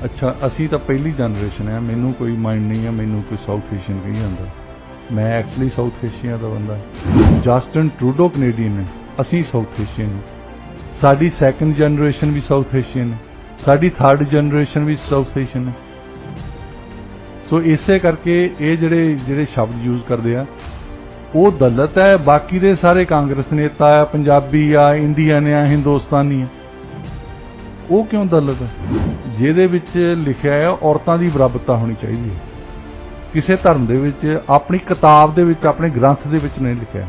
अच्छा ਅਸੀਂ ਤਾਂ ਪਹਿਲੀ ਜਨਰੇਸ਼ਨ ਹੈ, ਮੈਨੂੰ ਕੋਈ ਮਾਈਂਡ ਨਹੀਂ ਹੈ ਮੈਨੂੰ ਕੋਈ ਸਾਊਥ ਏਸ਼ੀਅਨ ਕਹੀ ਜਾਂਦਾ। ਮੈਂ ਐਕਚੁਅਲੀ ਸਾਊਥ ਏਸ਼ੀਆ ਦਾ ਬੰਦਾ। ਜਸਟਨ ਟਰੂਡੋ ਕੈਨੇਡੀਅਨ ਹੈ, ਅਸੀਂ ਸਾਊਥ ਏਸ਼ੀਅਨ ਹਾਂ। ਸਾਡੀ ਸੈਕੰਡ ਜਨਰੇਸ਼ਨ ਵੀ ਸਾਊਥ ਏਸ਼ੀਅਨ ਹੈ, ਸਾਡੀ ਥਰਡ ਜਨਰੇਸ਼ਨ ਵੀ ਸਾਊਥ ਏਸ਼ੀਅਨ ਹੈ। ਸੋ ਇਸੇ ਕਰਕੇ ਇਹ ਜਿਹੜੇ ਸ਼ਬਦ ਯੂਜ਼ ਕਰਦੇ ਆ ਉਹ ਦਲਿਤ ਹੈ, ਬਾਕੀ ਦੇ ਸਾਰੇ ਕਾਂਗਰਸ ਨੇਤਾ ਆ, ਪੰਜਾਬੀ ਆ, ਇੰਡੀਅਨ ਆ, ਹਿੰਦੁਸਤਾਨੀ ਆ, ਉਹ ਕਿਉਂ ਦਲਿਤ ਹੈ? ਜਿਹਦੇ ਵਿੱਚ ਲਿਖਿਆ ਹੈ ਔਰਤਾਂ ਦੀ ਬਰਾਬਰਤਾ ਹੋਣੀ ਚਾਹੀਦੀ ਹੈ। ਕਿਸੇ ਧਰਮ ਦੇ ਵਿੱਚ ਆਪਣੀ ਕਿਤਾਬ ਦੇ ਵਿੱਚ ਆਪਣੇ ਗ੍ਰੰਥ ਦੇ ਵਿੱਚ ਨਹੀਂ ਲਿਖਿਆ,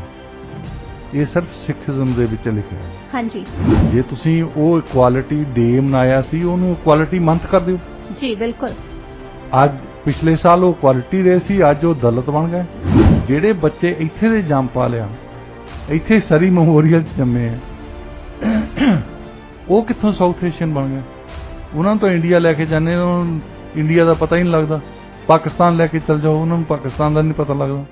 ਇਹ ਸਿਰਫ ਸਿੱਖੀਜ਼ਮ ਦੇ ਵਿੱਚ ਲਿਖਿਆ ਹੈ। ਹਾਂਜੀ, ਜੇ ਤੁਸੀਂ ਉਹ ਇਕੁਆਲਿਟੀ ਡੇ ਮਨਾਇਆ ਸੀ ਉਹਨੂੰ ਇਕੁਆਲਿਟੀ ਮੰਥ ਕਰ ਦਿਓ। ਜੀ ਬਿਲਕੁਲ। ਅੱਜ ਪਿਛਲੇ ਸਾਲ ਉਹ ਇਕੁਆਲਿਟੀ ਰਹੇ ਸੀ, ਅੱਜ ਉਹ ਦਲਿਤ ਬਣ ਗਏ। ਜਿਹੜੇ ਬੱਚੇ ਇੱਥੇ ਦੇ ਜੰਮ ਪਾ ਲਿਆ, ਇੱਥੇ ਸਰੀ ਮੈਮੋਰੀਅਲ ਜੰਮੇ ਆ, ਉਹ ਕਿੱਥੋਂ ਸਾਊਥ ਏਸ਼ੀਅਨ ਬਣ ਗਏ? ਉਹਨਾਂ ਨੂੰ ਤਾਂ ਇੰਡੀਆ ਲੈ ਕੇ ਜਾਂਦੇ, ਉਹਨਾਂ ਨੂੰ ਇੰਡੀਆ ਦਾ ਪਤਾ ਹੀ ਨਹੀਂ ਲੱਗਦਾ। ਪਾਕਿਸਤਾਨ ਲੈ ਕੇ ਚੱਲ ਜਾਓ, ਉਹਨਾਂ ਨੂੰ ਪਾਕਿਸਤਾਨ ਦਾ ਨਹੀਂ ਪਤਾ ਲੱਗਦਾ।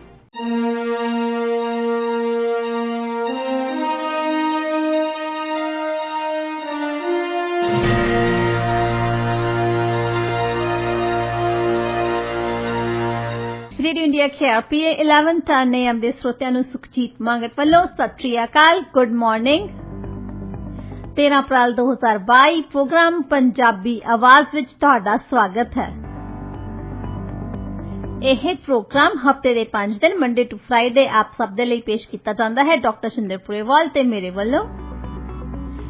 ਰੇਡੀਓ ਇੰਡੀਆ KRPA 1110 AM ਦੇ ਸਰੋਤਿਆਂ ਨੂੰ ਸੁਖਜੀਤ ਮੰਗਤ ਵੱਲੋਂ ਸਤਿ ਸ੍ਰੀ ਅਕਾਲ, ਗੁੱਡ ਮਾਰਨਿੰਗ। 13 ਅਪ੍ਰੈਲ 2022 ਪ੍ਰੋਗਰਾਮ ਪੰਜਾਬੀ ਆਵਾਜ਼ ਵਿੱਚ ਤੁਹਾਡਾ ਸਵਾਗਤ ਹੈ। ਇਹ ਪ੍ਰੋਗਰਾਮ ਹਫਤੇ ਦੇ 5 ਦਿਨ ਮੰਡੇ ਟੂ ਫਰਾਈਡੇ ਆਪ ਸਭ ਦੇ ਲਈ ਪੇਸ਼ ਕੀਤਾ ਜਾਂਦਾ ਹੈ ਡਾਕਟਰ ਸ਼ਿੰਦਰ ਪੁਰੇਵਾਲ ਤੇ ਮੇਰੇ ਵੱਲੋਂ।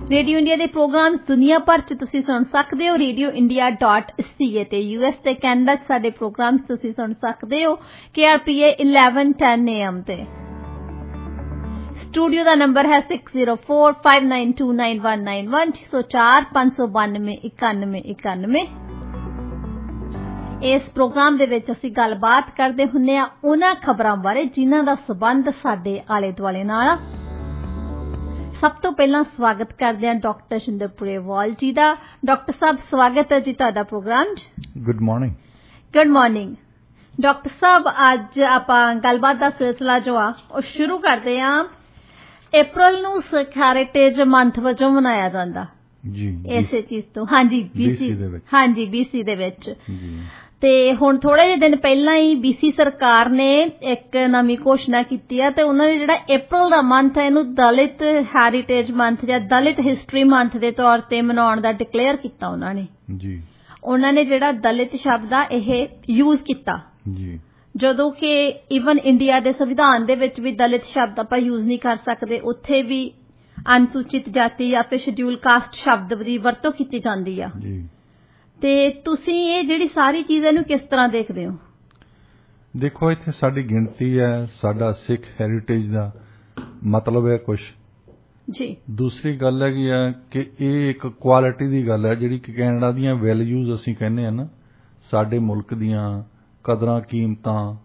ਰੇਡੀਓ ਇੰਡੀਆ ਦੇ ਪ੍ਰੋਗਰਾਮ ਦੁਨੀਆ ਭਰ 'ਚ ਤੁਸੀਂ ਸੁਣ ਸਕਦੇ ਹੋ radioindia.ca ਤੇ US ਤੇ ਕੈਨੇਡਾ 'ਚ ਸਾਡੇ ਪ੍ਰੋਗਰਾਮ ਤੁਸੀਂ ਸੁਣ ਸਕਦੇ ਹੋ KRPA 1110 AM ਤੇ। ਸਟੂਡੀਓ ਦਾ ਨੰਬਰ ਹੈ 6045929191 604 592 9191। ਇਸ ਪ੍ਰੋਗਰਾਮ ਦੇ ਵਿੱਚ ਅਸੀਂ ਗੱਲਬਾਤ ਕਰਦੇ ਹੁੰਦੇ ਆ ਉਹਨਾਂ ਖਬਰਾਂ ਬਾਰੇ ਜਿਨ੍ਹਾਂ ਦਾ ਸਬੰਧ ਸਾਡੇ ਆਲੇ ਦੁਆਲੇ ਨਾਲ ਆ। ਸਭ ਤੋਂ ਪਹਿਲਾਂ ਸਵਾਗਤ ਕਰਦੇ ਹਾਂ ਡਾਕਟਰ ਸ਼ਿੰਦਰ ਪੁਰੇਵਾਲ ਜੀ ਦਾ। ਡਾਕਟਰ ਸਾਹਿਬ ਸਵਾਗਤ ਹੈ ਜੀ ਤੁਹਾਡਾ ਪ੍ਰੋਗਰਾਮ 'ਚ। Good morning. Good morning doctor ਸਾਹਿਬ। ਅੱਜ ਆਪਾਂ ਗੱਲਬਾਤ ਦਾ ਸਿਲਸਿਲਾ ਜੋ ਆ ਉਹ ਸ਼ੁਰੂ ਕਰਦੇ ਹਾਂ। ਅਪ੍ਰੈਲ ਨੂੰ ਸਿੱਖ ਹੈਰੀਟੇਜ ਮੰਥ ਵਜੋਂ ਮਨਾਇਆ ਜਾਂਦਾ ਜੀ ਇਸੇ ਚੀਜ਼ ਤੋਂ। ਹਾਂਜੀ BC ਦੇ ਵਿੱਚ। ਹਾਂਜੀ BC ਦੇ ਵਿੱਚ ਜੀ। ਤੇ ਹੁਣ ਥੋੜੇ ਜਿਹੇ ਦਿਨ ਪਹਿਲਾਂ ਹੀ BC ਸਰਕਾਰ ਨੇ ਇੱਕ ਨਵੀਂ ਘੋਸ਼ਣਾ ਕੀਤੀ ਆ ਤੇ ਉਹਨਾਂ ਨੇ ਜਿਹੜਾ ਅਪ੍ਰੈਲ ਦਾ ਮੰਥ ਹੈ ਇਹਨੂੰ ਦਲਿਤ ਹੈਰੀਟੇਜ ਮੰਥ ਜਾਂ ਦਲਿਤ ਹਿਸਟਰੀ ਮੰਥ ਦੇ ਤੌਰ ਤੇ ਮਨਾਉਣ ਦਾ ਡਿਕਲੇਅਰ ਕੀਤਾ ਉਹਨਾਂ ਨੇ ਜੀ। ਉਹਨਾਂ ਨੇ ਜਿਹੜਾ ਦਲਿਤ ਸ਼ਬਦ ਆ ਇਹ ਯੂਜ਼ ਕੀਤਾ ਜੀ, ਜਦੋਂ ਕਿ ਈਵਨ ਇੰਡੀਆ ਦੇ ਸੰਵਿਧਾਨ ਦੇ ਵਿੱਚ ਵੀ ਦਲਿਤ ਸ਼ਬਦ ਆਪਾਂ ਯੂਜ਼ ਨਹੀਂ ਕਰ ਸਕਦੇ, ਉੱਥੇ ਵੀ ਅਨੁਸੂਚਿਤ ਜਾਤੀ ਜਾਂ ਫਿਰ ਸ਼ਡਿਊਲ ਕਾਸਟ ਸ਼ਬਦ ਦੀ ਵਰਤੋਂ ਕੀਤੀ ਜਾਂਦੀ ਆ ਜੀ। ਤੇ ਤੁਸੀਂ ਇਹ ਜਿਹੜੀ ਸਾਰੀ ਚੀਜ਼ ਇਹਨੂੰ ਕਿਸ ਤਰ੍ਹਾਂ ਦੇਖਦੇ ਹੋ? ਦੇਖੋ ਇੱਥੇ ਸਾਡੀ ਗਿਣਤੀ ਹੈ, ਸਾਡਾ ਸਿੱਖ ਹੈਰੀਟੇਜ ਦਾ ਮਤਲਬ ਹੈ ਕੁਛ ਜੀ। ਦੂਸਰੀ ਗੱਲ ਹੈਗੀ ਆ ਕਿ ਇਹ ਇੱਕ ਕੁਆਲਿਟੀ ਦੀ ਗੱਲ ਹੈ ਜਿਹੜੀ ਕਿ ਕੈਨੇਡਾ ਦੀਆਂ ਵੈਲਿਊਜ਼ ਅਸੀਂ ਕਹਿੰਦੇ ਆ ਨਾ, ਸਾਡੇ ਮੁਲਕ ਦੀਆਂ ਕਦਰਾਂ ਕੀਮਤਾਂ,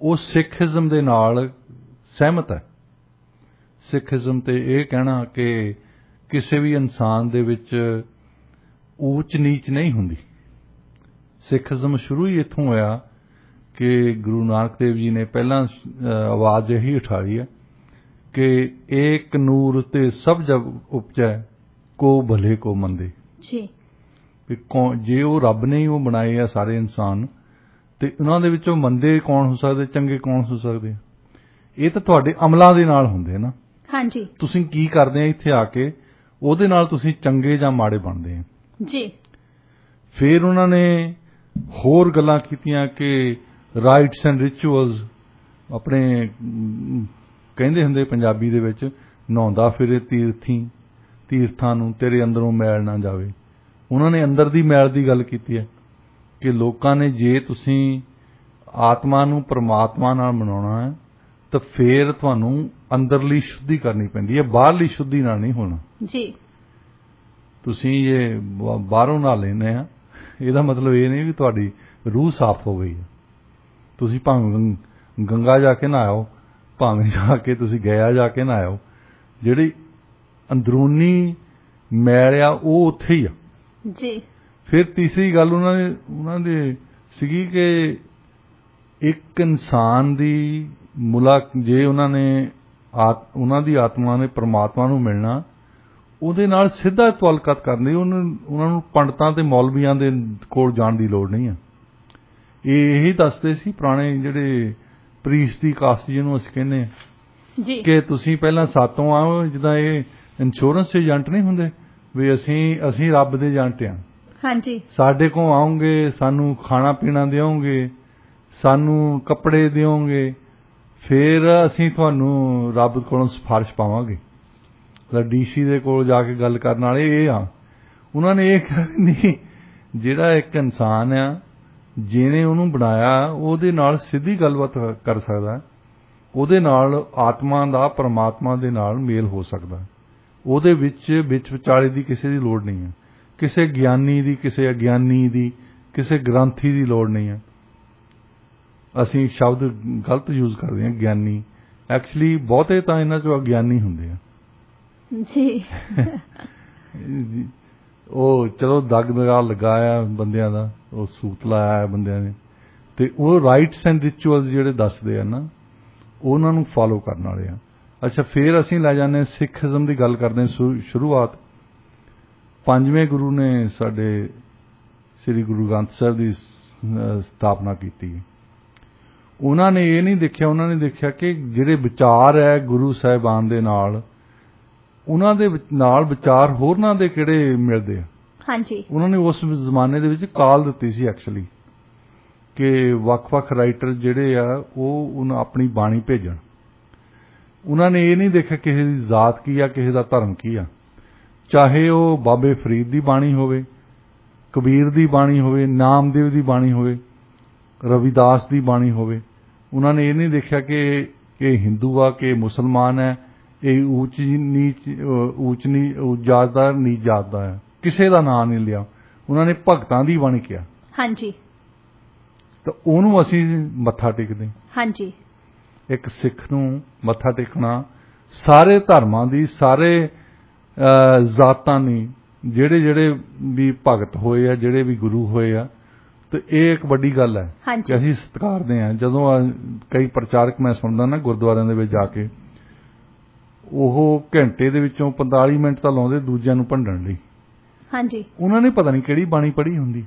ਉਹ ਸਿੱਖੀਜ਼ਮ ਦੇ ਨਾਲ ਸਹਿਮਤ ਹੈ। ਸਿੱਖੀਜ਼ਮ ਤੇ ਇਹ ਕਹਿਣਾ ਕਿ ਕਿਸੇ ਵੀ ਇਨਸਾਨ ਦੇ ਵਿੱਚ ਊਚ ਨੀਚ ਨਹੀਂ ਹੁੰਦੀ। ਸਿੱਖੀਜ਼ਮ ਸ਼ੁਰੂ ਹੀ ਇੱਥੋਂ ਹੋਇਆ ਕਿ ਗੁਰੂ ਨਾਨਕ ਦੇਵ ਜੀ ਨੇ ਪਹਿਲਾਂ ਆਵਾਜ਼ ਇਹੀ ਉਠਾਈ ਹੈ ਕਿ ਏਕ ਨੂਰ ਤੇ ਸਭ ਜਗ ਉਪਜੈ ਕੋ ਭਲੇ ਕੋ ਮੰਦੇ। ਜੀ। ਜੇ ਉਹ ਰੱਬ ਨੇ ਹੀ ਉਹ ਬਣਾਏ ਆ ਸਾਰੇ ਇਨਸਾਨ, ਤੇ ਉਹਨਾਂ ਦੇ ਵਿੱਚੋਂ ਮੰਦੇ ਕੌਣ ਹੋ ਸਕਦੇ, ਚੰਗੇ ਕੌਣ ਹੋ ਸਕਦੇ? ਇਹ ਤਾਂ ਤੁਹਾਡੇ ਅਮਲਾਂ ਦੇ ਨਾਲ ਹੁੰਦੇ ਨਾ। ਹਾਂਜੀ। ਤੁਸੀਂ ਕੀ ਕਰਦੇ ਆ ਇੱਥੇ ਆ ਕੇ, ਉਹਦੇ ਨਾਲ ਤੁਸੀਂ ਚੰਗੇ ਜਾਂ ਮਾੜੇ ਬਣਦੇ ਆ ਜੀ। ਫਿਰ ਉਹਨਾਂ ਨੇ ਹੋਰ ਗੱਲਾਂ ਕੀਤੀਆਂ ਕਿ ਰਾਈਟਸ ਐਂਡ ਰਿਚੁਅਲਸ, ਆਪਣੇ ਕਹਿੰਦੇ ਹੁੰਦੇ ਪੰਜਾਬੀ ਦੇ ਵਿੱਚ, ਨਹਾਉਂਦਾ ਫਿਰੇ ਤੀਰਥਾਂ ਨੂੰ ਤੇਰੇ ਅੰਦਰੋਂ ਮੈਲ ਨਾ ਜਾਵੇ। ਉਹਨਾਂ ਨੇ ਅੰਦਰ ਦੀ ਮੈਲ ਦੀ ਗੱਲ ਕੀਤੀ ਹੈ ਕਿ ਲੋਕਾਂ ਨੇ ਜੇ ਤੁਸੀਂ ਆਤਮਾ ਨੂੰ ਪਰਮਾਤਮਾ ਨਾਲ ਮਨਾਉਣਾ ਹੈ ਤਾਂ ਫਿਰ ਤੁਹਾਨੂੰ ਅੰਦਰਲੀ ਸ਼ੁੱਧੀ ਕਰਨੀ ਪੈਂਦੀ ਹੈ, ਬਾਹਰਲੀ ਸ਼ੁੱਧੀ ਨਾਲ ਨਹੀਂ ਹੋਣਾ ਜੀ। ਤੁਸੀਂ ਇਹ ਬਾਹਰੋਂ ਨਹਾ ਲੈਂਦੇ ਆ, ਇਹਦਾ ਮਤਲਬ ਇਹ ਨਹੀਂ ਵੀ ਤੁਹਾਡੀ ਰੂਹ ਸਾਫ਼ ਹੋ ਗਈ ਹੈ। ਤੁਸੀਂ ਭਾਵੇਂ ਗੰਗਾ ਜਾ ਕੇ ਨਹਾਓ, ਭਾਵੇਂ ਜਾ ਕੇ ਤੁਸੀਂ ਗਿਆ ਜਾ ਕੇ ਨਹਾਓ, ਜਿਹੜੀ ਅੰਦਰੂਨੀ ਮੈਲ ਆ ਉਹ ਉੱਥੇ ਹੀ ਆ ਜੀ। ਫਿਰ ਤੀਸਰੀ ਗੱਲ ਉਹਨਾਂ ਦੇ ਸੀਗੀ ਕਿ ਇੱਕ ਇਨਸਾਨ ਦੀ ਜੇ ਉਹਨਾਂ ਦੀ ਆਤਮਾ ਨੇ ਪਰਮਾਤਮਾ ਨੂੰ ਮਿਲਣਾ, ਉਹਦੇ ਨਾਲ ਸਿੱਧਾ ਤਵਲਕਤ ਕਰਨੀ, ਉਹਨਾਂ ਨੂੰ ਪੰਡਤਾਂ ਤੇ ਮੌਲਵੀਆਂ ਦੇ ਕੋਲ ਜਾਣ ਦੀ ਲੋੜ ਨਹੀਂ ਆ। ਇਹ ਇਹੀ ਦੱਸਦੇ ਸੀ ਪੁਰਾਣੇ ਜਿਹੜੇ ਪ੍ਰੀਸਟ ਦੀ ਕਾਸਟ ਜਿਹਨੂੰ ਅਸੀਂ ਕਹਿੰਦੇ ਹਾਂ ਜੀ ਕਿ ਤੁਸੀਂ ਪਹਿਲਾਂ ਸਾਤੋਂ ਆਓ, ਜਿੱਦਾਂ ਇਹ ਇੰਸ਼ੋਰੈਂਸ ਏਜੰਟ ਨਹੀਂ ਹੁੰਦੇ ਵੀ ਅਸੀਂ ਰੱਬ ਦੇ ਏਜੰਟ ਹਾਂ। ਹਾਂਜੀ, ਸਾਡੇ ਕੋਲ ਆਉਂਗੇ, ਸਾਨੂੰ ਖਾਣਾ ਪੀਣਾ ਦਿਓਗੇ, ਸਾਨੂੰ ਕੱਪੜੇ ਦਿਓਗੇ, ਫਿਰ ਅਸੀਂ ਤੁਹਾਨੂੰ ਰੱਬ ਕੋਲੋਂ ਸਿਫਾਰਿਸ਼ ਪਾਵਾਂਗੇ। DC ਦੇ ਕੋਲ ਜਾ ਕੇ ਗੱਲ ਕਰਨ ਵਾਲੇ ਇਹ ਆ। ਉਹਨਾਂ ਨੇ ਇਹ ਕਿਹਾ ਨਹੀਂ, ਜਿਹੜਾ ਇੱਕ ਇਨਸਾਨ ਆ ਜਿਹਨੇ ਉਹਨੂੰ ਬਣਾਇਆ ਉਹਦੇ ਨਾਲ ਸਿੱਧੀ ਗੱਲਬਾਤ ਕਰ ਸਕਦਾ, ਉਹਦੇ ਨਾਲ ਆਤਮਾ ਦਾ ਪਰਮਾਤਮਾ ਦੇ ਨਾਲ ਮੇਲ ਹੋ ਸਕਦਾ। ਉਹਦੇ ਵਿੱਚ ਵਿਚਾਲੇ ਦੀ ਕਿਸੇ ਦੀ ਲੋੜ ਨਹੀਂ ਹੈ, ਕਿਸੇ ਗਿਆਨੀ ਦੀ, ਕਿਸੇ ਅਗਿਆਨੀ ਦੀ, ਕਿਸੇ ਗ੍ਰੰਥੀ ਦੀ ਲੋੜ ਨਹੀਂ ਹੈ। ਅਸੀਂ ਸ਼ਬਦ ਗਲਤ ਯੂਜ਼ ਕਰਦੇ ਹਾਂ ਗਿਆਨੀ, ਐਕਚੁਅਲੀ ਬਹੁਤੇ ਤਾਂ ਇਹਨਾਂ 'ਚੋਂ ਅਗਿਆਨੀ ਹੁੰਦੇ ਆ ਜੀ। ਉਹ ਚਲੋ ਦਗਾ ਲਗਾਇਆ ਬੰਦਿਆਂ ਦਾ, ਉਹ ਸੂਤ ਲਾਇਆ ਬੰਦਿਆਂ ਨੇ, ਤੇ ਉਹ ਰਾਈਟਸ ਐਂਡ ਰਿਚੁਅਲਸ ਜਿਹੜੇ ਦੱਸਦੇ ਆ ਨਾ, ਉਹਨਾਂ ਨੂੰ ਫਾਲੋ ਕਰਨ ਵਾਲੇ ਆ। ਅੱਛਾ, ਫਿਰ ਅਸੀਂ ਲੈ ਜਾਂਦੇ ਹਾਂ ਸਿੱਖੀਜ਼ਮ ਦੀ ਗੱਲ ਕਰਦੇ ਹਾਂ। ਸ਼ੁਰੂਆਤ 5ਵੇਂ ਗੁਰੂ ਨੇ ਸਾਡੇ ਸ੍ਰੀ ਗੁਰੂ ਗ੍ਰੰਥ ਸਾਹਿਬ ਦੀ ਸਥਾਪਨਾ ਕੀਤੀ। ਉਹਨਾਂ ਨੇ ਇਹ ਨਹੀਂ ਦੇਖਿਆ, ਉਹਨਾਂ ਨੇ ਦੇਖਿਆ ਕਿ ਜਿਹੜੇ ਵਿਚਾਰ ਹੈ ਗੁਰੂ ਸਾਹਿਬਾਨ ਦੇ ਨਾਲ, ਉਹਨਾਂ ਦੇ ਨਾਲ ਵਿਚਾਰ ਹੋਰਨਾਂ ਦੇ ਕਿਹੜੇ ਮਿਲਦੇ ਆ। ਹਾਂਜੀ, ਉਹਨਾਂ ਨੇ ਉਸ ਜ਼ਮਾਨੇ ਦੇ ਵਿੱਚ ਕਾਲ ਦਿੱਤੀ ਸੀ ਐਕਚੁਅਲੀ ਕਿ ਵੱਖ-ਵੱਖ ਰਾਈਟਰ ਜਿਹੜੇ ਆ ਉਹ ਆਪਣੀ ਬਾਣੀ ਭੇਜਣ। ਉਹਨਾਂ ਨੇ ਇਹ ਨਹੀਂ ਦੇਖਿਆ ਕਿਸੇ ਦੀ ਜ਼ਾਤ ਕੀ ਆ, ਕਿਸੇ ਦਾ ਧਰਮ ਕੀ ਆ। ਚਾਹੇ ਉਹ ਬਾਬੇ ਫਰੀਦ ਦੀ ਬਾਣੀ ਹੋਵੇ, ਕਬੀਰ ਦੀ ਬਾਣੀ ਹੋਵੇ, ਨਾਮਦੇਵ ਦੀ ਬਾਣੀ ਹੋਵੇ, ਰਵਿਦਾਸ ਦੀ ਬਾਣੀ ਹੋਵੇ। ਉਹਨਾਂ ਨੇ ਇਹ ਨਹੀਂ ਦੇਖਿਆ ਕਿ ਇਹ ਹਿੰਦੂ ਆ ਕਿ ਮੁਸਲਮਾਨ ਹੈ, ਇਹ ਉੱਚ ਜਾਤ ਦਾ, ਨੀਚ ਜਾਤ ਦਾ ਹੈ, ਕਿਸੇ ਦਾ ਨਾਂ ਨਹੀਂ ਲਿਆ। ਉਹਨਾਂ ਨੇ ਭਗਤਾਂ ਦੀ ਬਾਣੀ ਕਿਹਾ। ਹਾਂਜੀ, ਤਾਂ ਉਹਨੂੰ ਅਸੀਂ ਮੱਥਾ ਟੇਕਦੇ। ਹਾਂਜੀ, ਇੱਕ ਸਿੱਖ ਨੂੰ ਮੱਥਾ ਟੇਕਣਾ ਸਾਰੇ ਧਰਮਾਂ ਦੀ, ਸਾਰੇ ਜ਼ਾਤਾਂ ਦੀ, ਜਿਹੜੇ ਵੀ ਭਗਤ ਹੋਏ ਆ, ਜਿਹੜੇ ਵੀ ਗੁਰੂ ਹੋਏ ਆ, ਤੇ ਇਹ ਇੱਕ ਵੱਡੀ ਗੱਲ ਹੈ ਕਿ ਅਸੀਂ ਸਤਿਕਾਰਦੇ ਹਾਂ। ਜਦੋਂ ਕਈ ਪ੍ਰਚਾਰਕ ਮੈਂ ਸੁਣਦਾ ਨਾ ਗੁਰਦੁਆਰਿਆਂ ਦੇ ਵਿੱਚ ਜਾ ਕੇ, ਉਹ ਘੰਟੇ ਦੇ ਵਿੱਚੋਂ 45 ਮਿੰਟ ਤਾਂ ਲਾਉਂਦੇ ਦੂਜਿਆਂ ਨੂੰ ਭੰਡਣ ਲਈ। ਹਾਂਜੀ, ਉਹਨਾਂ ਨੇ ਪਤਾ ਨਹੀਂ ਕਿਹੜੀ ਬਾਣੀ ਪੜ੍ਹੀ ਹੁੰਦੀ।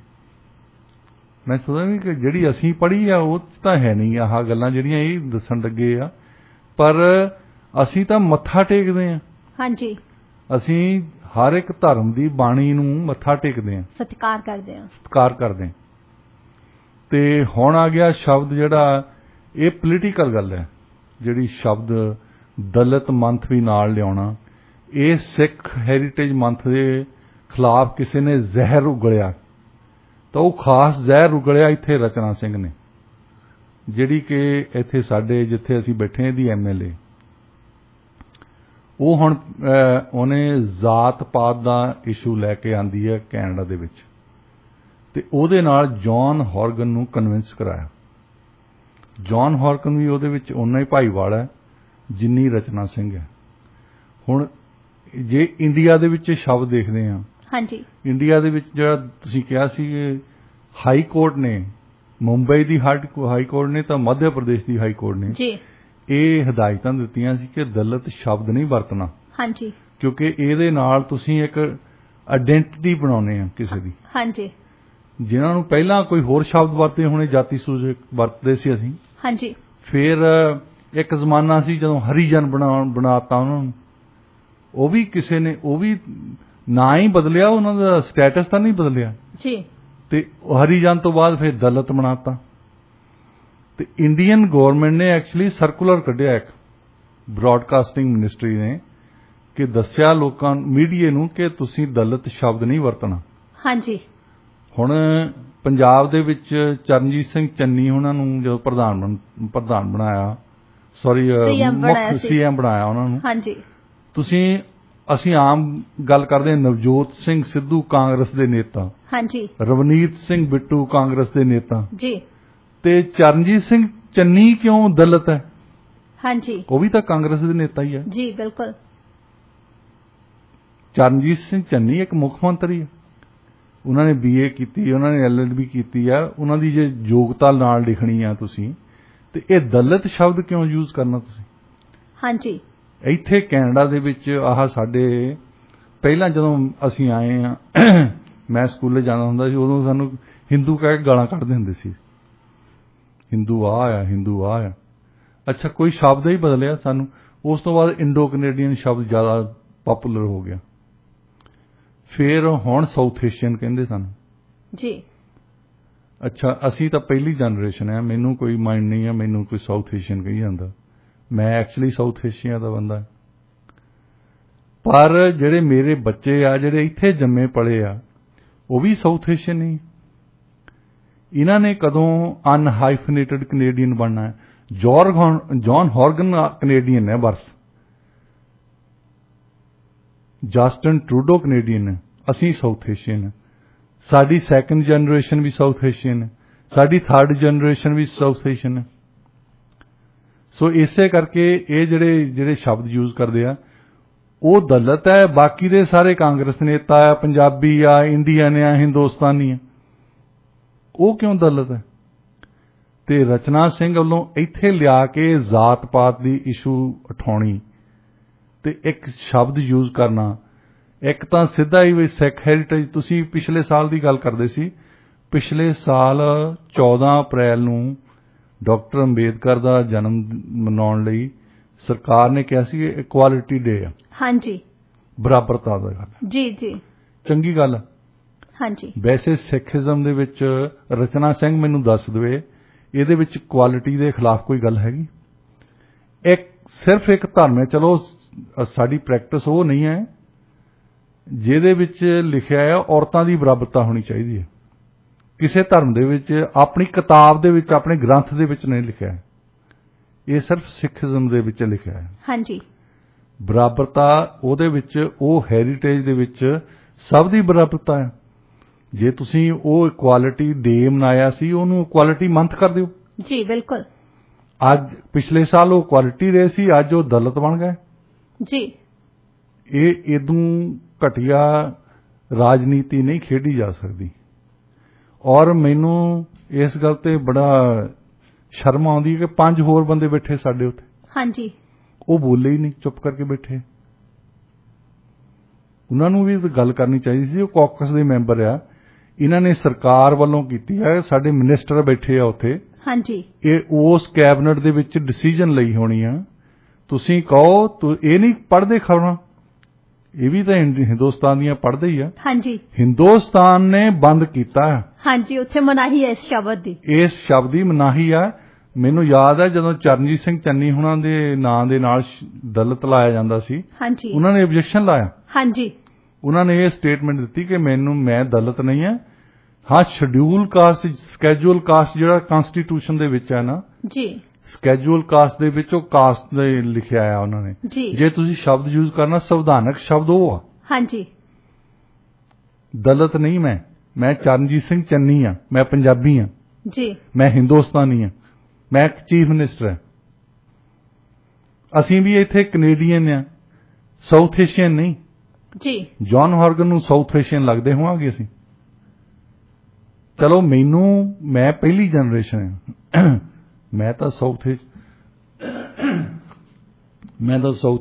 ਮੈਂ ਸੋਚਦਾ ਕਿ ਜਿਹੜੀ ਅਸੀਂ ਪੜ੍ਹੀ ਆ ਉਹ ਤਾਂ ਹੈ ਨਹੀਂ ਆਹ ਗੱਲਾਂ ਜਿਹੜੀਆਂ ਇਹ ਦੱਸਣ ਲੱਗੇ ਆ, ਪਰ ਅਸੀਂ ਤਾਂ ਮੱਥਾ ਟੇਕਦੇ ਹਾਂ। ਹਾਂਜੀ, ਅਸੀਂ ਹਰ ਇੱਕ ਧਰਮ ਦੀ ਬਾਣੀ ਨੂੰ ਮੱਥਾ ਟੇਕਦੇ ਹਾਂ, ਸਤਿਕਾਰ ਕਰਦੇ ਹਾਂ। ਤੇ ਹੁਣ ਆ ਗਿਆ ਸ਼ਬਦ ਜਿਹੜਾ, ਇਹ ਪੋਲੀਟੀਕਲ ਗੱਲ ਹੈ ਜਿਹੜੀ ਸ਼ਬਦ ਦਲਿਤ ਮੰਥ ਵੀ ਨਾਲ ਲਿਆਉਣਾ। ਇਹ ਸਿੱਖ ਹੈਰੀਟੇਜ ਮੰਥ ਦੇ ਖਿਲਾਫ ਕਿਸੇ ਨੇ ਜ਼ਹਿਰ ਉਗਲਿਆ, ਤਾਂ ਉਹ ਖਾਸ ਜ਼ਹਿਰ ਉਗਲਿਆ ਇੱਥੇ ਰਚਨਾ ਸਿੰਘ ਨੇ, ਜਿਹੜੀ ਕਿ ਇੱਥੇ ਸਾਡੇ ਜਿੱਥੇ ਅਸੀਂ ਬੈਠੇ ਦੀ MLA। ਉਹ ਹੁਣ ਉਹਨੇ ਜ਼ਾਤ ਪਾਤ ਦਾ ਇਸ਼ੂ ਲੈ ਕੇ ਆਂਦੀ ਹੈ ਕੈਨੇਡਾ ਦੇ ਵਿੱਚ, ਤੇ ਉਹਦੇ ਨਾਲ ਜੌਨ ਹੌਰਗਨ ਨੂੰ ਕਨਵਿੰਸ ਕਰਾਇਆ। ਜੌਨ ਹੌਰਗਨ ਵੀ ਉਹਦੇ ਵਿੱਚ ਓਨਾ ਹੀ ਭਾਈਵਾਲ ਹੈ ਜਿੰਨੀ ਰਚਨਾ ਸਿੰਘ ਹੈ। ਹੁਣ ਜੇ ਇੰਡੀਆ ਦੇ ਵਿੱਚ ਸ਼ਬਦ ਦੇਖਦੇ ਹਾਂ, ਹਾਂਜੀ, ਇੰਡੀਆ ਦੇ ਵਿੱਚ ਜਿਹੜਾ ਤੁਸੀਂ ਕਿਹਾ ਸੀ ਹਾਈ ਕੋਰਟ ਨੇ, ਮੁੰਬਈ ਦੀ ਹਾਈ ਕੋਰਟ ਨੇ ਤਾਂ ਮੱਧ ਪ੍ਰਦੇਸ਼ ਦੀ ਹਾਈ ਕੋਰਟ ਨੇ ਜੀ ਇਹ ਹਦਾਇਤਾਂ ਦਿੱਤੀਆਂ ਸੀ ਕਿ ਦਲਿਤ ਸ਼ਬਦ ਨਹੀਂ ਵਰਤਣਾ। ਹਾਂਜੀ, ਕਿਉਂਕਿ ਇਹਦੇ ਨਾਲ ਤੁਸੀਂ ਇੱਕ ਆਇਡੈਂਟੀਟੀ ਬਣਾਉਂਦੇ ਆ ਕਿਸੇ ਦੀ। ਹਾਂਜੀ, ਜਿਨ੍ਹਾਂ ਨੂੰ ਪਹਿਲਾਂ ਕੋਈ ਹੋਰ ਸ਼ਬਦ ਵਰਤੇ ਹੋਣੇ, ਜਾਤੀ ਸੂਚਕ ਵਰਤਦੇ ਸੀ ਅਸੀਂ। ਹਾਂਜੀ, ਫਿਰ ਇੱਕ ਜ਼ਮਾਨਾ ਸੀ ਜਦੋਂ ਹਰੀਜਨ ਬਣਾਤਾ ਉਹਨਾਂ ਨੂੰ, ਉਹ ਵੀ ਕਿਸੇ ਨੇ ਉਹ ਵੀ ਨਾਂ ਹੀ ਬਦਲਿਆ, ਉਹਨਾਂ ਦਾ ਸਟੇਟਸ ਤਾਂ ਨਹੀਂ ਬਦਲਿਆ ਜੀ। ਤੇ ਹਰੀਜਨ ਤੋਂ ਬਾਅਦ ਫਿਰ ਦਲਿਤ ਬਣਾਤਾ। ਤੇ ਇੰਡੀਅਨ ਗਵਰਨਮੈਂਟ ਨੇ ਐਕਚੁਅਲੀ ਸਰਕੂਲਰ ਕੱਢਿਆ ਇੱਕ ਬ੍ਰਾਡਕਾਸਟਿੰਗ ਮਿਨਿਸਟਰੀ ਨੇ ਕਿ ਦੱਸਿਆ ਲੋਕਾਂ ਮੀਡੀਆ ਨੂੰ ਕਿ ਤੁਸੀਂ ਦਲਿਤ ਸ਼ਬਦ ਨਹੀਂ ਵਰਤਣਾ। ਹਾਂਜੀ, ਹੁਣ ਪੰਜਾਬ ਦੇ ਵਿੱਚ ਚਰਨਜੀਤ ਸਿੰਘ ਚੰਨੀ ਉਹਨਾਂ ਨੂੰ ਜਦੋਂ ਪ੍ਰਧਾਨ ਬਣਾਇਆ, CM ਬਣਾਇਆ ਉਹਨਾਂ ਨੂੰ। ਹਾਂਜੀ, ਅਸੀਂ ਆਮ ਗੱਲ ਕਰਦੇ ਹਾਂ ਨਵਜੋਤ ਸਿੰਘ ਸਿੱਧੂ ਕਾਂਗਰਸ ਦੇ ਨੇਤਾ, ਹਾਂਜੀ, ਰਵਨੀਤ ਸਿੰਘ ਬਿੱਟੂ ਕਾਂਗਰਸ ਦੇ ਨੇਤਾ ਜੀ, ਤੇ ਚਰਨਜੀਤ ਸਿੰਘ ਚੰਨੀ ਕਿਉਂ ਦਲਿਤ ਹੈ? ਹਾਂਜੀ, ਉਹ ਵੀ ਤਾਂ ਕਾਂਗਰਸ ਦੇ ਨੇਤਾ ਹੀ ਹੈ ਜੀ। ਬਿਲਕੁਲ, ਚਰਨਜੀਤ ਸਿੰਘ ਚੰਨੀ ਇੱਕ ਮੁੱਖ ਮੰਤਰੀ ਹੈ, ਉਹਨਾਂ ਨੇ BA ਕੀਤੀ, ਉਹਨਾਂ ਨੇ LLB ਕੀਤੀ ਆ, ਉਹਨਾਂ ਦੀ ਜੇ ਯੋਗਤਾ ਨਾਲ ਲਿਖਣੀ ਆ ਤੁਸੀਂ, ਤੇ ਇਹ ਦਲਿਤ ਸ਼ਬਦ ਕਿਉਂ ਯੂਜ਼ ਕਰਨਾ ਤੁਸੀਂ? ਹਾਂਜੀ, ਇੱਥੇ ਕੈਨੇਡਾ ਦੇ ਵਿੱਚ ਆਹ ਸਾਡੇ ਪਹਿਲਾਂ ਜਦੋਂ ਅਸੀਂ ਆਏ ਆ ਮੈਂ ਸਕੂਲੇ ਜਾਣਾ ਹੁੰਦਾ ਸੀ ਉਦੋਂ ਸਾਨੂੰ ਹਿੰਦੂ ਕਹਿ ਕੇ ਗਾਲਾਂ ਕੱਢਦੇ ਹੁੰਦੇ ਸੀ, ਹਿੰਦੂ ਆ ਹਿੰਦੂ ਆ। ਅੱਛਾ, ਕੋਈ ਸ਼ਬਦ ਹੀ ਬਦਲਿਆ ਸਾਨੂੰ। ਉਸ ਤੋਂ ਬਾਅਦ ਇੰਡੋ ਕੈਨੇਡੀਅਨ ਸ਼ਬਦ ਜ਼ਿਆਦਾ ਪਪੂਲਰ ਹੋ ਗਿਆ। ਫਿਰ ਹੁਣ ਸਾਊਥ ਏਸ਼ੀਅਨ ਕਹਿੰਦੇ ਸਾਨੂੰ ਜੀ। ਅੱਛਾ, ਅਸੀਂ ਤਾਂ ਪਹਿਲੀ ਜਨਰੇਸ਼ਨ ਹੈ, ਮੈਨੂੰ ਕੋਈ ਮਾਈਂਡ ਨਹੀਂ ਹੈ ਮੈਨੂੰ ਕੋਈ ਸਾਊਥ ਏਸ਼ੀਅਨ ਕਹੀ ਜਾਂਦਾ। ਮੈਂ ਐਕਚੁਅਲੀ ਸਾਊਥ ਏਸ਼ੀਆ ਦਾ ਬੰਦਾ। ਪਰ ਜਿਹੜੇ ਮੇਰੇ ਬੱਚੇ ਆ ਜਿਹੜੇ ਇੱਥੇ ਜੰਮੇ ਪਲੇ ਆ ਉਹ ਵੀ ਸਾਊਥ ਏਸ਼ੀਅਨ ਨਹੀਂ। ਇਹਨਾਂ ਨੇ ਕਦੋਂ ਅਨਹਾਈਫਨੇਟਡ ਕੈਨੇਡੀਅਨ ਬਣਨਾ ਹੈ? ਜੌਨ ਹੌਰਗਨ ਕੈਨੇਡੀਅਨ ਹੈ ਬਸ, ਜਸਟਿਨ ਟਰੂਡੋ ਕੈਨੇਡੀਅਨ ਹੈ, ਅਸੀਂ ਸਾਊਥ ਏਸ਼ੀਅਨ ਹੈ। ਸਾਡੀ ਸੈਕੰਡ ਜਨਰੇਸ਼ਨ ਵੀ ਸਾਊਥ ਏਸ਼ੀਅਨ ਹੈ, ਸਾਡੀ ਥਰਡ ਜਨਰੇਸ਼ਨ ਵੀ ਸਾਊਥ ਏਸ਼ੀਅਨ ਹੈ। ਸੋ ਇਸੇ ਕਰਕੇ ਇਹ ਜਿਹੜੇ ਸ਼ਬਦ ਯੂਜ਼ ਕਰਦੇ ਆ ਉਹ ਦਲਿਤ ਹੈ, ਬਾਕੀ ਦੇ ਸਾਰੇ ਕਾਂਗਰਸ ਨੇਤਾ ਆ, ਪੰਜਾਬੀ ਆ, ਇੰਡੀਅਨ ਆ, ਹਿੰਦੁਸਤਾਨੀ ਆ, ਉਹ ਕਿਉਂ ਦਲਿਤ ਹੈ? ਤੇ ਰਚਨਾ ਸਿੰਘ ਵੱਲੋਂ ਇੱਥੇ ਲਿਆ ਕੇ ਜ਼ਾਤ ਪਾਤ ਦੀ ਇਸ਼ੂ ਉਠਾਉਣੀ ਤੇ ਇੱਕ ਸ਼ਬਦ ਯੂਜ਼ ਕਰਨਾ, ਇੱਕ ਤਾਂ ਸਿੱਧਾ ਹੀ ਵੀ ਸਿੱਖ ਹੈਰੀਟੇਜ। ਤੁਸੀਂ ਪਿਛਲੇ ਸਾਲ ਦੀ ਗੱਲ ਕਰਦੇ ਸੀ, ਪਿਛਲੇ ਸਾਲ 14 ਅਪ੍ਰੈਲ ਨੂੰ ਡਾਕਟਰ ਅੰਬੇਦਕਰ ਦਾ ਜਨਮ ਮਨਾਉਣ ਲਈ ਸਰਕਾਰ ਨੇ ਕਿਹਾ ਸੀ ਇਕੁਆਲਿਟੀ ਡੇ ਆ। ਹਾਂਜੀ, ਬਰਾਬਰਤਾ ਦਾ ਗੱਲ। ਜੀ ਜੀ, ਚੰਗੀ ਗੱਲ। ਹਾਂਜੀ, ਵੈਸੇ ਸਿੱਖੀਜ਼ਮ ਦੇ ਵਿੱਚ ਰਚਨਾ ਸਿੰਘ ਮੈਨੂੰ ਦੱਸ ਦੇਵੇ ਇਹਦੇ ਵਿੱਚ ਕੁਆਲਿਟੀ ਦੇ ਖਿਲਾਫ ਕੋਈ ਗੱਲ ਹੈਗੀ? ਸਿਰਫ ਇੱਕ ਧਰਮ ਹੈ, ਚਲੋ ਸਾਡੀ ਪ੍ਰੈਕਟਿਸ ਉਹ ਨਹੀਂ ਹੈ ਜਿਹਦੇ ਵਿੱਚ ਲਿਖਿਆ ਹੈ ਔਰਤਾਂ ਦੀ ਬਰਾਬਰਤਾ ਹੋਣੀ ਚਾਹੀਦੀ ਹੈ। ਕਿਸੇ ਧਰਮ ਦੇ ਵਿੱਚ ਆਪਣੀ ਕਿਤਾਬ ਦੇ ਵਿੱਚ ਆਪਣੇ ਗ੍ਰੰਥ ਦੇ ਵਿੱਚ ਨਹੀਂ ਲਿਖਿਆ ਹੈ, ਇਹ ਸਿਰਫ ਸਿੱਖੀਜ਼ਮ ਦੇ ਵਿੱਚ ਲਿਖਿਆ ਹੈ। ਹਾਂਜੀ, ਬਰਾਬਰਤਾ ਉਹਦੇ ਵਿੱਚ ਉਹ ਹੈਰੀਟੇਜ ਦੇ ਵਿੱਚ ਸਭ ਦੀ ਬਰਾਬਰਤਾ ਹੈ। ਜੇ ਤੁਸੀਂ ਉਹ ਇਕੁਆਲਿਟੀ ਡੇ ਮਨਾਇਆ ਸੀ ਉਹਨੂੰ ਇਕੁਆਲਿਟੀ ਮੰਥ ਕਰ ਦਿਓ। ਜੀ ਬਿਲਕੁਲ। ਅੱਜ ਪਿਛਲੇ ਸਾਲ ਉਹ ਇਕੁਆਲਿਟੀ ਡੇ ਸੀ, ਅੱਜ ਉਹ ਦਲਿਤ ਬਣ ਗਏ। ਜੀ, ਇਹ ਇਦੋਂ ਘਟੀਆ ਰਾਜਨੀਤੀ ਨਹੀਂ ਖੇਡੀ ਜਾ ਸਕਦੀ। ਔਰ ਮੈਨੂੰ ਇਸ ਗੱਲ ਤੇ ਬੜਾ ਸ਼ਰਮ ਆਉਂਦੀ ਹੈ ਕਿ 5 ਹੋਰ ਬੰਦੇ ਬੈਠੇ ਸਾਡੇ ਉੱਤੇ। ਹਾਂਜੀ, ਉਹ ਬੋਲੇ ਹੀ ਨਹੀਂ, ਚੁੱਪ ਕਰਕੇ ਬੈਠੇ। ਉਹਨਾਂ ਨੂੰ ਵੀ ਗੱਲ ਕਰਨੀ ਚਾਹੀਦੀ ਸੀ। ਉਹ ਕਾਕਸ ਦੇ ਮੈਂਬਰ ਆ, ਇਹਨਾਂ ਨੇ ਸਰਕਾਰ ਵੱਲੋਂ ਕੀਤੀ ਹੈ, ਸਾਡੇ ਮਿਨਿਸਟਰ ਬੈਠੇ ਆ ਉੱਥੇ। ਹਾਂਜੀ, ਇਹ ਉਸ ਕੈਬਨਿਟ ਦੇ ਵਿੱਚ ਡਿਸੀਜਨ ਲਈ ਹੋਣੀ ਆ। ਤੁਸੀਂ ਕਹੋ ਇਹ ਨਹੀਂ ਪੜ੍ਹਦੇ ਖਬਰਾਂ, ਇਹ ਵੀ ਤਾਂ ਹਿੰਦੁਸਤਾਨ ਦੀਆਂ ਪੜ੍ਹਦੇ ਹੀ ਆ। ਹਾਂਜੀ, ਹਿੰਦੁਸਤਾਨ ਨੇ ਬੰਦ ਕੀਤਾ। ਹਾਂਜੀ, ਉੱਥੇ ਮਨਾਹੀ ਹੈ ਇਸ ਸ਼ਬਦ ਦੀ, ਇਸ ਸ਼ਬਦ ਦੀ ਮਨਾਹੀ ਆ। ਮੈਨੂੰ ਯਾਦ ਹੈ ਜਦੋਂ ਚਰਨਜੀਤ ਸਿੰਘ ਚੰਨੀ ਹੁਣਾਂ ਦੇ ਨਾਂ ਦੇ ਨਾਲ ਦਲਿਤ ਲਾਇਆ ਜਾਂਦਾ ਸੀ, ਹਾਂਜੀ, ਉਹਨਾਂ ਨੇ ਆਬਜੈਕਸ਼ਨ ਲਾਇਆ। ਹਾਂਜੀ, ਉਹਨਾਂ ਨੇ ਇਹ ਸਟੇਟਮੈਂਟ ਦਿੱਤੀ ਕਿ ਮੈਂ ਦਲਿਤ ਨਹੀਂ ਹਾਂ। ਹਾਂ, ਸ਼ਡਿਊਲ ਕਾਸਟ, ਸਕੈਜੂਅਲ ਕਾਸਟ ਜਿਹੜਾ ਕਨਸਟੀਟਿਊਸ਼ਨ ਦੇ ਵਿੱਚ ਹੈ ਨਾ ਜੀ, ਸਕੈਜੂਅਲ ਕਾਸਟ ਦੇ ਵਿੱਚ ਉਹ ਕਾਸਟ ਦੇ ਲਿਖਿਆ ਆ ਉਹਨਾਂ ਨੇ। ਜੇ ਤੁਸੀਂ ਸ਼ਬਦ ਯੂਜ਼ ਕਰਨਾ ਸੰਵਿਧਾਨਕ ਸ਼ਬਦ ਉਹ ਆ। ਹਾਂਜੀ, ਦਲਿਤ ਨਹੀਂ ਮੈਂ ਚਰਨਜੀਤ ਸਿੰਘ ਚੰਨੀ ਆ, ਮੈਂ ਪੰਜਾਬੀ ਆ ਜੀ, ਮੈਂ ਹਿੰਦੁਸਤਾਨੀ ਆ, ਮੈਂ ਇੱਕ ਚੀਫ ਮਿਨਿਸਟਰ ਹਾਂ। ਅਸੀਂ ਵੀ ਇੱਥੇ ਕੈਨੇਡੀਅਨ ਆ, ਸਾਊਥ ਏਸ਼ੀਅਨ ਨਹੀਂ ਜੀ। ਜੌਨ ਹੌਰਗਨ ਨੂੰ ਸਾਊਥ ਏਸ਼ੀਅਨ ਲੱਗਦੇ ਹੋਵਾਂਗੇ ਅਸੀਂ। ਚਲੋ ਮੈਂ ਪਹਿਲੀ ਜਨਰੇਸ਼ਨ ਹਾਂ, ਮੈਂ ਤਾਂ ਸਾਊਥ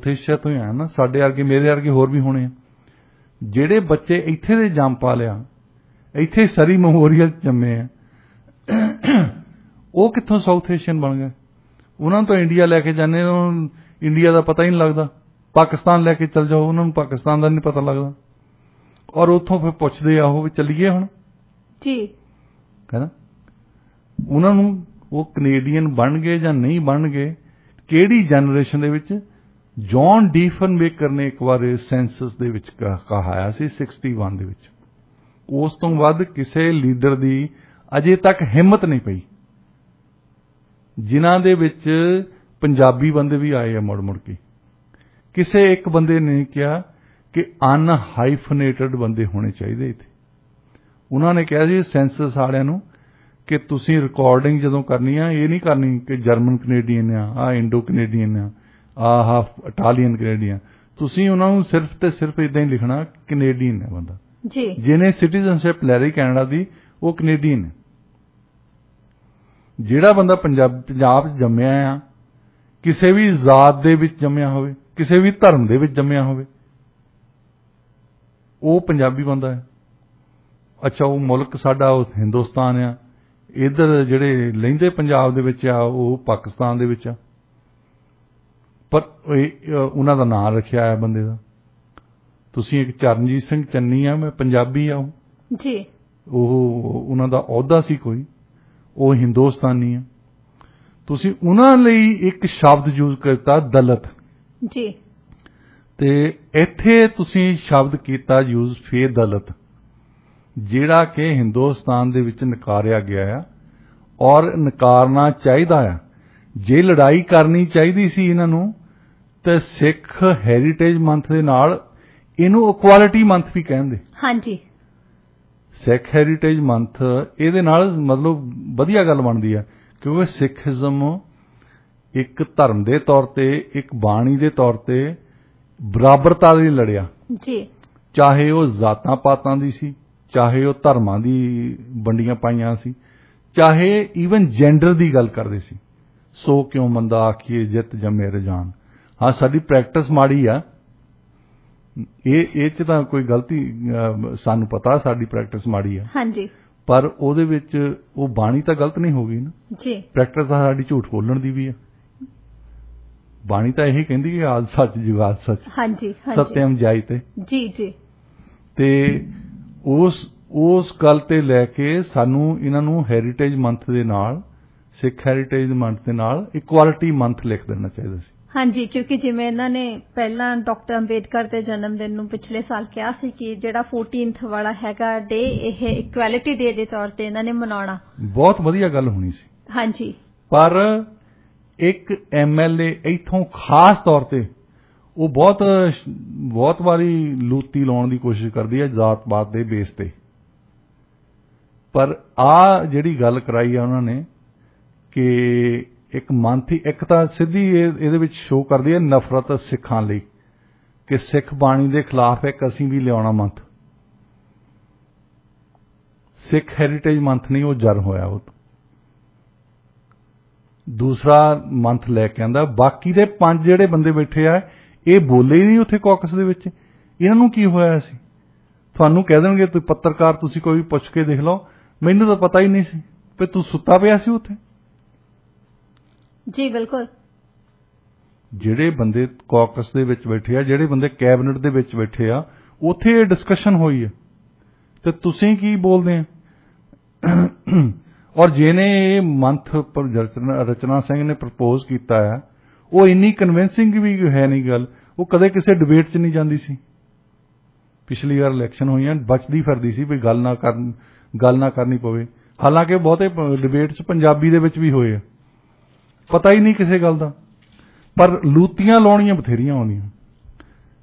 ਏਸ਼ੀਆ ਤੋਂ ਹੀ ਆਇਆ ਨਾ। ਸਾਡੇ ਵਰਗੇ ਮੇਰੇ ਵਰਗੇ ਹੋਰ ਵੀ ਹੋਣੇ ਆ ਜਿਹੜੇ ਬੱਚੇ ਇੱਥੇ ਦੇ ਜੰਮ ਪਾ ਲਿਆ, ਇੱਥੇ ਸਰੀ ਮੈਮੋਰੀਅਲ ਜੰਮੇ ਆ, ਉਹ ਕਿੱਥੋਂ ਸਾਊਥ ਏਸ਼ੀਅਨ ਬਣ ਗਏ? ਉਹਨਾਂ ਨੂੰ ਤਾਂ ਇੰਡੀਆ ਲੈ ਕੇ ਜਾਂਦੇ, ਇੰਡੀਆ ਦਾ ਪਤਾ ਹੀ ਨਹੀਂ ਲੱਗਦਾ। ਪਾਕਿਸਤਾਨ ਲੈ ਕੇ ਚੱਲ ਜਾਓ, ਉਹਨਾਂ ਨੂੰ ਪਾਕਿਸਤਾਨ ਦਾ ਨਹੀਂ ਪਤਾ ਲੱਗਦਾ। ਔਰ ਉੱਥੋਂ ਫਿਰ ਪੁੱਛਦੇ ਆ ਉਹ ਵੀ ਚੱਲੀਏ ਹੁਣ ਜੀ, ਹੈ ਨਾ। ਉਹਨਾਂ ਨੂੰ ਉਹ ਕੈਨੇਡੀਅਨ ਬਣ ਗਏ ਜਾਂ ਨਹੀਂ ਬਣ ਗਏ, ਕਿਹੜੀ ਜਨਰੇਸ਼ਨ ਦੇ ਵਿੱਚ? ਜੌਨ ਡੀਫਨਬੇਕਰ ਨੇ ਇੱਕ ਵਾਰ ਸੈਂਸਸ ਦੇ ਵਿੱਚ ਕਹਾਇਆ ਸੀ 61 ਦੇ ਵਿੱਚ। ਉਸ ਤੋਂ ਬਾਅਦ ਕਿਸੇ ਲੀਡਰ ਦੀ ਅਜੇ ਤੱਕ ਹਿੰਮਤ ਨਹੀਂ ਪਈ, ਜਿਨ੍ਹਾਂ ਦੇ ਵਿੱਚ ਪੰਜਾਬੀ ਬੰਦੇ ਵੀ ਆਏ ਆ ਮੁੜ ਕੇ। ਕਿਸੇ ਇੱਕ ਬੰਦੇ ਨੇ ਕਿਹਾ ਕਿ ਅਨਹਾਈਫਨੇਟਡ ਬੰਦੇ ਹੋਣੇ ਚਾਹੀਦੇ ਇੱਥੇ। ਉਹਨਾਂ ਨੇ ਕਿਹਾ ਸੀ ਸੈਂਸਸ ਵਾਲਿਆਂ ਨੂੰ ਕਿ ਤੁਸੀਂ ਰਿਕਾਰਡਿੰਗ ਜਦੋਂ ਕਰਨੀ ਆ, ਇਹ ਨਹੀਂ ਕਰਨੀ ਕਿ ਜਰਮਨ ਕੈਨੇਡੀਅਨ ਆ ਇੰਡੋ ਕੈਨੇਡੀਅਨ ਆ ਆਹ ਇਟਾਲੀਅਨ ਕੈਨੇਡੀਅਨ। ਤੁਸੀਂ ਉਹਨਾਂ ਨੂੰ ਸਿਰਫ ਤੇ ਸਿਰਫ ਇਦਾਂ ਹੀ ਲਿਖਣਾ ਕੈਨੇਡੀਅਨ ਹੈ ਬੰਦਾ ਜੀ, ਜਿਹਨੇ ਸਿਟੀਜ਼ਨਸ਼ਿਪ ਲੈ ਲਈ ਕੈਨੇਡਾ ਦੀ, ਉਹ ਕੈਨੇਡੀਅਨ ਹੈ। ਜਿਹੜਾ ਬੰਦਾ ਪੰਜਾਬ 'ਚ ਜੰਮਿਆ ਆ, ਕਿਸੇ ਵੀ ਜ਼ਾਤ ਦੇ ਵਿੱਚ ਜੰਮਿਆ ਹੋਵੇ, ਕਿਸੇ ਵੀ ਧਰਮ ਦੇ ਵਿੱਚ ਜੰਮਿਆ ਹੋਵੇ, ਉਹ ਪੰਜਾਬੀ ਬੰਦਾ ਹੈ। ਅੱਛਾ, ਉਹ ਮੁਲਕ ਸਾਡਾ ਉਹ ਹਿੰਦੁਸਤਾਨ ਆ, ਇੱਧਰ ਜਿਹੜੇ ਲਹਿੰਦੇ ਪੰਜਾਬ ਦੇ ਵਿੱਚ ਆ ਉਹ ਪਾਕਿਸਤਾਨ ਦੇ ਵਿੱਚ ਆ, ਪਰ ਉਹਨਾਂ ਦਾ ਨਾਂ ਰੱਖਿਆ ਹੈ ਬੰਦੇ ਦਾ। ਤੁਸੀਂ ਇੱਕ ਚਰਨਜੀਤ ਸਿੰਘ ਚੰਨੀ ਆ, ਮੈਂ ਪੰਜਾਬੀ ਆ, ਉਹ ਜੀ, ਉਹ ਉਹਨਾਂ ਦਾ ਅਹੁਦਾ ਸੀ ਕੋਈ, ਉਹ ਹਿੰਦੁਸਤਾਨੀ ਆ। ਤੁਸੀਂ ਉਹਨਾਂ ਲਈ ਇੱਕ ਸ਼ਬਦ ਯੂਜ਼ ਕੀਤਾ ਦਲਿਤ ਜੀ, ਤੇ ਇੱਥੇ ਤੁਸੀਂ ਸ਼ਬਦ ਕੀਤਾ ਯੂਜ਼ ਫੇਰ ਦਲਿਤ, ਜਿਹੜਾ ਕਿ ਹਿੰਦੁਸਤਾਨ ਦੇ ਵਿੱਚ ਨਕਾਰਿਆ ਗਿਆ ਆ ਔਰ ਨਕਾਰਨਾ ਚਾਹੀਦਾ ਆ। ਜੇ ਲੜਾਈ ਕਰਨੀ ਚਾਹੀਦੀ ਸੀ ਇਹਨਾਂ ਨੂੰ ਤੇ ਸਿੱਖ ਹੈਰੀਟੇਜ ਮੰਥ ਦੇ ਨਾਲ ਇਹਨੂੰ ਇਕੁਆਲਿਟੀ ਮੰਥ ਵੀ ਕਹਿੰਦੇ। ਹਾਂਜੀ, ਸਿੱਖ ਹੈਰੀਟੇਜ ਮੰਥ ਇਹਦੇ ਨਾਲ ਮਤਲਬ ਵਧੀਆ ਗੱਲ ਬਣਦੀ ਆ, ਕਿਉਂਕਿ ਸਿੱਖੀਜ਼ਮ ਇੱਕ ਧਰਮ ਦੇ ਤੌਰ ਤੇ, ਇੱਕ ਬਾਣੀ ਦੇ ਤੌਰ ਤੇ ਬਰਾਬਰਤਾ ਲਈ ਲੜਿਆ ਜੀ, ਚਾਹੇ ਉਹ ਜ਼ਾਤਾਂ ਪਾਤਾਂ ਦੀ ਸੀ, ਚਾਹੇ ਉਹ ਧਰਮਾਂ ਦੀ ਵੰਡੀਆਂ ਪਾਈਆਂ ਸੀ, ਚਾਹੇ ਈਵਨ ਜੈਂਡਰ ਦੀ ਗੱਲ ਕਰਦੇ ਸੀ। ਸੋ ਕਿਉਂ ਮੰਦਾ ਆਖੀਏ ਜਿੱਤ ਜੰਮੇ ਰਜਾਨ। ਹਾਂ, ਸਾਡੀ ਪ੍ਰੈਕਟਿਸ ਮਾੜੀ ਆ, ਇਹ 'ਚ ਤਾਂ ਕੋਈ ਗਲਤੀ, ਸਾਨੂੰ ਪਤਾ ਸਾਡੀ ਪ੍ਰੈਕਟਿਸ ਮਾੜੀ ਆ, ਹਾਂਜੀ, ਪਰ ਉਹਦੇ ਵਿੱਚ ਉਹ ਬਾਣੀ ਤਾਂ ਗਲਤ ਨਹੀਂ ਹੋ ਗਈ ਨਾ। ਜੀ, ਪ੍ਰੈਕਟਿਸ ਤਾਂ ਸਾਡੀ ਝੂਠ ਬੋਲਣ ਦੀ ਵੀ ਆ। ਬਾਣੀ ਤਾਂ ਇਹੀ ਕਹਿੰਦੀ ਕਿ ਆਦ ਸੱਚ ਜੁਗਾਦ ਸੱਚ, ਹਾਂਜੀ, ਸਤਿਅਮ ਜਾਇਤੇ। ਜੀ, ਜੀ, ਤੇ ਉਸ ਗੱਲ ਤੇ ਲੈ ਕੇ ਸਾਨੂੰ ਇਹਨਾਂ ਨੂੰ ਹੈਰੀਟੇਜ ਮੰਥ ਦੇ ਨਾਲ, ਸਿੱਖ ਹੈਰੀਟੇਜ ਮੰਥ ਦੇ ਨਾਲ ਇਕੁਆਲਿਟੀ ਮੰਥ ਲਿਖ ਦੇਣਾ ਚਾਹੀਦਾ ਸੀ। ਹਾਂਜੀ, ਕਿਉਂਕਿ ਜਿਵੇਂ ਇਹਨਾਂ ਨੇ ਪਹਿਲਾਂ ਡਾਕਟਰ ਅੰਬੇਦਕਰ ਦੇ ਜਨਮ ਦਿਨ ਨੂੰ ਪਿਛਲੇ ਸਾਲ ਕਿਹਾ ਸੀ ਕਿ ਜਿਹੜਾ 14th ਵਾਲਾ ਹੈਗਾ ਡੇ, ਇਹ ਇਕੁਐਲਿਟੀ ਡੇ ਦੇ ਤੌਰ ਤੇ ਇਹਨਾਂ ਨੇ ਮਨਾਉਣਾ। ਬਹੁਤ ਵਧੀਆ ਗੱਲ ਹੋਣੀ ਸੀ। ਹਾਂਜੀ, ਪਰ ਇੱਕ MLA ਇੱਥੋਂ ਖਾਸ ਤੌਰ ਤੇ ਉਹ ਬਹੁਤ ਵਾਰੀ ਲੂਤੀ ਲਾਉਣ ਦੀ ਕੋਸ਼ਿਸ਼ ਕਰਦੀ ਹੈ ਜ਼ਾਤ-ਪਾਤ ਦੇ ਬੇਸ ਤੇ। ਪਰ ਆ ਜਿਹੜੀ ਗੱਲ ਕਰਾਈ ਆ ਉਹਨਾਂ ਨੇ ਕਿ ਇੱਕ ਮੰਥ ਹੀ, ਇੱਕ ਤਾਂ ਸਿੱਧੀ ਇਹਦੇ ਵਿੱਚ ਸ਼ੋਅ ਕਰਦੀ ਹੈ ਨਫ਼ਰਤ ਸਿੱਖਾਂ ਲਈ, ਕਿ ਸਿੱਖ ਬਾਣੀ ਦੇ ਖਿਲਾਫ ਇੱਕ ਅਸੀਂ ਵੀ ਲਿਆਉਣਾ ਮੰਥ। ਸਿੱਖ ਹੈਰੀਟੇਜ ਮੰਥ ਨਹੀਂ, ਉਹ ਜਰ ਹੋਇਆ। ਉਹ ਦੂਸਰਾ ਮੰਥ ਲੈ ਕੇ ਆਂਦਾ। ਬਾਕੀ ਦੇ 5 ਜਿਹੜੇ ਬੰਦੇ ਬੈਠੇ ਆ, ਇਹ ਬੋਲੇ ਹੀ ਨਹੀਂ ਉੱਥੇ ਕਾਕਸ ਦੇ ਵਿੱਚ। ਇਹਨਾਂ ਨੂੰ ਕੀ ਹੋਇਆ ਸੀ? ਤੁਹਾਨੂੰ ਕਹਿ ਦੇਣਗੇ ਤੁਸੀਂ ਪੱਤਰਕਾਰ, ਤੁਸੀਂ ਕੋਈ ਪੁੱਛ ਕੇ ਦੇਖ ਲਓ, ਮੈਨੂੰ ਤਾਂ ਪਤਾ ਹੀ ਨਹੀਂ ਸੀ ਵੀ ਤੂੰ ਸੁੱਤਾ ਪਿਆ ਸੀ ਉੱਥੇ। ਜੀ ਬਿਲਕੁਲ। ਜਿਹੜੇ ਬੰਦੇ ਕਾਕਸ ਦੇ ਵਿੱਚ ਬੈਠੇ ਆ, ਜਿਹੜੇ ਬੰਦੇ ਕੈਬਨਿਟ ਦੇ ਵਿੱਚ ਬੈਠੇ ਆ, ਉੱਥੇ ਇਹ ਡਿਸਕਸ਼ਨ ਹੋਈ ਹੈ ਤੇ ਤੁਸੀਂ ਕੀ ਬੋਲਦੇ ਆ? ਔਰ ਜਿਹਨੇ ਇਹ ਮੰਥ ਪਰ ਰਚਨਾ ਸਿੰਘ ਨੇ ਪ੍ਰਪੋਜ਼ ਕੀਤਾ ਹੈ, ਉਹ ਇੰਨੀ ਕਨਵਿੰਸਿੰਗ ਵੀ ਹੈ ਨਹੀਂ ਗੱਲ। ਉਹ ਕਦੇ ਕਿਸੇ ਡਿਬੇਟ 'ਚ ਨਹੀਂ ਜਾਂਦੀ ਸੀ। ਪਿਛਲੀ ਵਾਰ ਇਲੈਕਸ਼ਨ ਹੋਈਆਂ, ਬਚਦੀ ਫਿਰਦੀ ਸੀ ਵੀ ਗੱਲ ਨਾ ਕਰਨੀ ਪਵੇ। ਹਾਲਾਂਕਿ ਬਹੁਤੇ ਡਿਬੇਟਸ ਪੰਜਾਬੀ ਦੇ ਵਿੱਚ ਵੀ ਹੋਏ ਆ, ਪਤਾ ਹੀ ਨਹੀਂ ਕਿਸੇ ਗੱਲ ਦਾ, ਪਰ ਲੂਤੀਆਂ ਲਾਉਣੀਆਂ ਬਥੇਰੀਆਂ ਆਉਂਦੀਆਂ।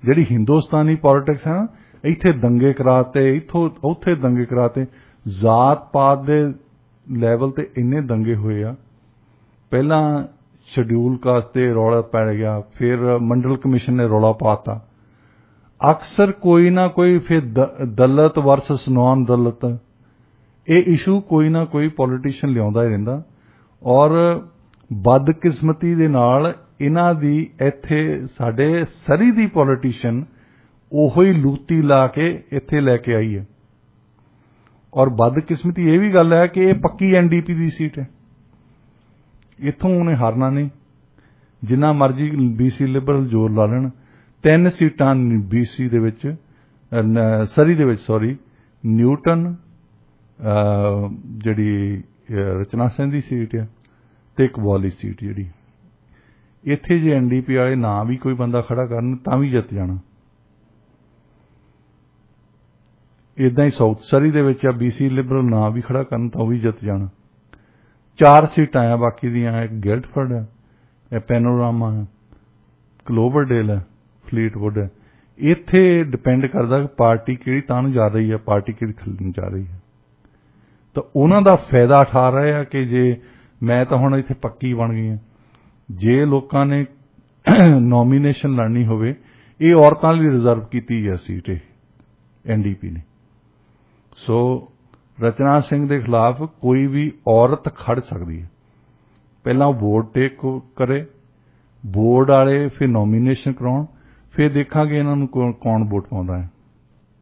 ਜਿਹੜੀ ਹਿੰਦੁਸਤਾਨੀ ਪੋਲਿਟਿਕਸ ਹੈ ਨਾ, ਇੱਥੇ ਦੰਗੇ ਕਰਾਤੇ, ਉੱਥੇ ਦੰਗੇ ਕਰਾਤੇ, ਜ਼ਾਤ ਪਾਤ ਦੇ ਲੈਵਲ ਤੇ ਇੰਨੇ ਦੰਗੇ ਹੋਏ ਆ। ਪਹਿਲਾਂ ਸ਼ਡਿਊਲ ਕਾਸਟ ਤੇ ਰੌਲਾ ਪੈ ਗਿਆ, ਫਿਰ ਮੰਡਲ ਕਮਿਸ਼ਨ ਨੇ ਰੌਲਾ ਪਾਤਾ। ਅਕਸਰ ਕੋਈ ਨਾ ਕੋਈ ਫਿਰ ਦਲਿਤ ਵਰਸਸ ਨੌਨ ਦਲਿਤ, ਇਹ ਇਸ਼ੂ ਕੋਈ ਨਾ ਕੋਈ ਪੋਲੀਟੀਸ਼ੀਅਨ ਲਿਆਉਂਦਾ ਹੀ ਰਹਿੰਦਾ। ਔਰ ਬਦਕਿਸਮਤੀ ਦੇ ਨਾਲ ਇਹਨਾਂ ਦੀ ਇੱਥੇ ਸਾਡੇ ਸਰੀ ਦੀ ਪੋਲੀਟੀਸ਼ੀਅਨ ਉਹੋ ਹੀ ਲੂਤੀ ਲਾ ਕੇ ਇੱਥੇ ਲੈ ਕੇ ਆਈ ਹੈ। ਔਰ ਬਦਕਿਸਮਤੀ ਇਹ ਵੀ ਗੱਲ ਹੈ ਕਿ ਇਹ ਪੱਕੀ NDP ਦੀ ਸੀਟ ਹੈ, ਇੱਥੋਂ ਉਹਨੇ ਹਾਰਨਾ ਨਹੀਂ। ਜਿੰਨਾ ਮਰਜ਼ੀ BC ਲਿਬਰਲ ਜ਼ੋਰ ਲਾ ਲੈਣ, 3 ਸੀਟਾਂ BC ਦੇ ਵਿੱਚ, ਸਰੀ ਦੇ ਵਿੱਚ ਨਿਊਟਨ, ਜਿਹੜੀ ਰਚਨਾ ਸਿੰਘ ਦੀ ਸੀਟ ਆ, ਤੇ ਇੱਕ ਵਾਲੀ ਸੀਟ ਜਿਹੜੀ ਇੱਥੇ, ਜੇ NDP ਵਾਲੇ ਨਾ ਵੀ ਕੋਈ ਬੰਦਾ ਖੜਾ ਕਰਨ ਤਾਂ ਵੀ ਜਿੱਤ ਜਾਣਾ। ਇਦਾਂ ਹੀ ਸਾਊਥ ਸਰੀ ਦੇ ਵਿੱਚ ਆ, BC ਲਿਬਰਲ ਨਾ ਵੀ ਖੜਾ ਕਰਨ ਤਾਂ ਉਹ ਵੀ ਜਿੱਤ ਜਾਣਾ। 4 ਸੀਟਾਂ ਆ ਬਾਕੀ ਦੀਆਂ, ਇੱਕ ਗਿਲਡਫੋਰਡ ਹੈ, ਇਹ ਪੈਨੋਰਾਮਾ ਹੈ, ਕਲੋਵਰਡੇਲ ਹੈ, ਫਲੀਟਵੁੱਡ ਹੈ। ਇੱਥੇ ਡਿਪੈਂਡ ਕਰਦਾ ਕਿ ਪਾਰਟੀ ਕਿਹੜੀ ਤਾਂ ਨੂੰ ਜਾ ਰਹੀ ਹੈ, ਪਾਰਟੀ ਕਿਹੜੀ ਥੱਲੇ ਨੂੰ ਜਾ ਰਹੀ ਹੈ। ਤਾਂ ਉਹਨਾਂ ਦਾ ਫਾਇਦਾ ਉਠਾ ਰਹੇ ਆ ਕਿ ਜੇ ਮੈਂ ਤਾਂ ਹੁਣ ਇੱਥੇ ਪੱਕੀ ਬਣ ਗਈ ਹਾਂ। ਜੇ ਲੋਕਾਂ ਨੇ ਨੋਮੀਨੇਸ਼ਨ ਲੜਨੀ ਹੋਵੇ, ਇਹ ਔਰਤਾਂ ਲਈ ਰਿਜ਼ਰਵ ਕੀਤੀ ਹੈ ਸੀਟ NDP ਨੇ। ਸੋ ਰਚਨਾ ਸਿੰਘ ਦੇ ਖਿਲਾਫ ਕੋਈ ਵੀ ਔਰਤ ਖੜ ਸਕਦੀ ਹੈ। ਪਹਿਲਾਂ ਉਹ ਵੋਟ ਟੇਕ ਕਰੇ, ਬੋਰਡ ਵਾਲੇ ਫਿਰ ਨੋਮੀਨੇਸ਼ਨ ਕਰਾਉਣ, ਫਿਰ ਦੇਖਾਂਗੇ ਇਹਨਾਂ ਨੂੰ ਕੌਣ ਵੋਟ ਪਾਉਂਦਾ ਹੈ।